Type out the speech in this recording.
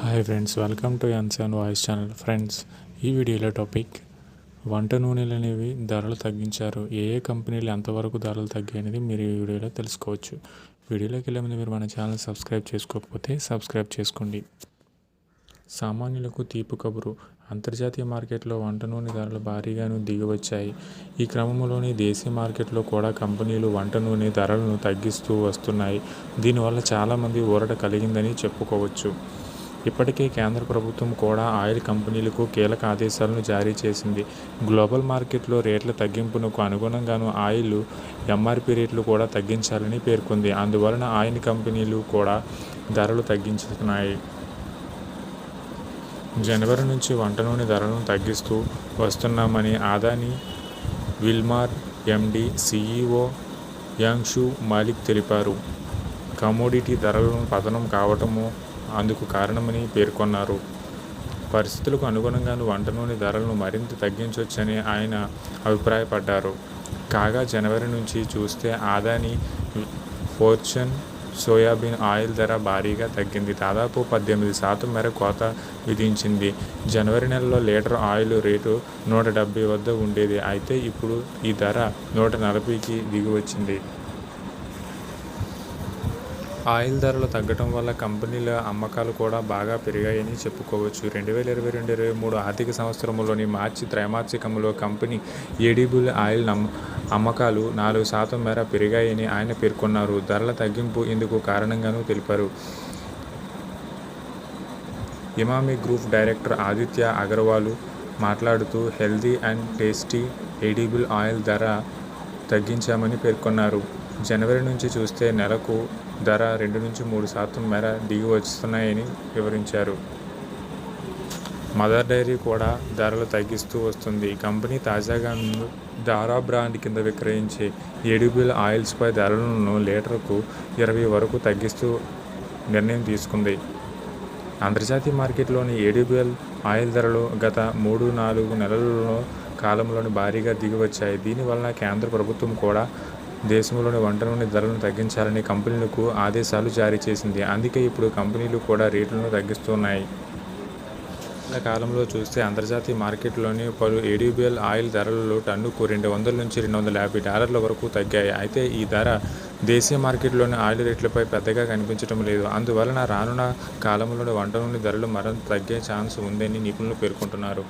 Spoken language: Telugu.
Hi friends, welcome to ఎన్సన్ voice channel. Friends, ఈ వీడియోలో టాపిక్ వంట నూనెలు అనేవి ధరలు తగ్గించారు. ఏ కంపెనీలు ఎంతవరకు ధరలు తగ్గాయి అనేది మీరు ఈ వీడియోలో తెలుసుకోవచ్చు. వీడియోలోకి వెళ్ళే ముందు మీరు మన ఛానల్ సబ్స్క్రైబ్ చేసుకోకపోతే సబ్స్క్రైబ్ చేసుకోండి. సామాన్యులకు తీపి కబురు. అంతర్జాతీయ మార్కెట్లో వంట నూనె ధరలు భారీగాను దిగివచ్చాయి. ఈ క్రమంలోని దేశీయ మార్కెట్లో కూడా కంపెనీలు వంట నూనె ధరలను తగ్గిస్తూ వస్తున్నాయి. దీనివల్ల చాలామంది ఊరట కలిగిందని చెప్పుకోవచ్చు. ఇప్పటికే కేంద్ర ప్రభుత్వం కూడా ఆయిల్ కంపెనీలకు కీలక ఆదేశాలను జారీ చేసింది. గ్లోబల్ మార్కెట్లో రేట్ల తగ్గింపునకు అనుగుణంగాను ఆయిల్ ఎంఆర్పీ రేట్లు కూడా తగ్గించాలని పేర్కొంది. అందువలన ఆయిల్ కంపెనీలు కూడా ధరలు తగ్గించుతున్నాయి. జనవరి నుంచి వంట నూనె ధరలను తగ్గిస్తూ వస్తున్నామని Adani Wilmar MD CEO Angshu Mallick తెలిపారు. కమోడిటీ ధరలను పతనం కావటము అందుకు కారణమని పేర్కొన్నారు. పరిస్థితులకు అనుగుణంగాను వంట నూనె ధరలను మరింత తగ్గించవచ్చని ఆయన అభిప్రాయపడ్డారు. కాగా జనవరి నుంచి చూస్తే అదానీ ఫార్చ్యూన్ సోయాబీన్ ఆయిల్ ధర భారీగా తగ్గింది. దాదాపు 18% మేర కోత విధించింది. జనవరి నెలలో లీటర్ ఆయిల్ రేటు 170 వద్ద ఉండేది. అయితే ఇప్పుడు ఈ ధర 140కి దిగివచ్చింది. ఆయిల్ ధరలు తగ్గడం వల్ల కంపెనీల అమ్మకాలు కూడా బాగా పెరిగాయని చెప్పుకోవచ్చు. 2022-23 ఆర్థిక సంవత్సరంలోని మార్చి త్రైమాసికంలో కంపెనీ ఎడిబుల్ ఆయిల్ అమ్మకాలు 4% మేర పెరిగాయని ఆయన పేర్కొన్నారు. ధరల తగ్గింపు ఇందుకు కారణంగానూ తెలిపారు. ఇమామి గ్రూప్ డైరెక్టర్ ఆదిత్య అగర్వాల్ మాట్లాడుతూ healthy and tasty edible oil ధర తగ్గించామని పేర్కొన్నారు. జనవరి నుంచి చూస్తే నెలకు ధర 2-3% మేర దిగి వస్తున్నాయని వివరించారు. మదర్ డైరీ కూడా ధరలు తగ్గిస్తూ వస్తుంది. కంపెనీ తాజాగా దారా బ్రాండ్ కింద విక్రయించే ఎడిబుల్ ఆయిల్స్పై ధరలను లీటర్కు 20 వరకు తగ్గిస్తూ నిర్ణయం తీసుకుంది. అంతర్జాతీయ మార్కెట్లోని ఎడిబుల్ ఆయిల్ ధరలు గత 3-4 నెలల కాలంలోని భారీగా దిగివచ్చాయి. దీనివలన కేంద్ర ప్రభుత్వం కూడా దేశంలోని వంట నూనె ధరలను తగ్గించాలని కంపెనీలకు ఆదేశాలు జారీ చేసింది. అందుకే ఇప్పుడు కంపెనీలు కూడా రేట్లను తగ్గిస్తున్నాయి. కాలంలో చూస్తే అంతర్జాతీయ మార్కెట్లోని పలు ఎడిబుల్ ఆయిల్ ధరలు టన్నుకు $200-250 వరకు తగ్గాయి. అయితే ఈ ధర దేశీయ మార్కెట్లోని ఆయిల్ రేట్లపై పెద్దగా కనిపించడం లేదు. అందువలన రానున్న కాలంలో వంట నూనె ధరలు మరింత తగ్గే ఛాన్స్ ఉందని నిపుణులు పేర్కొంటున్నారు.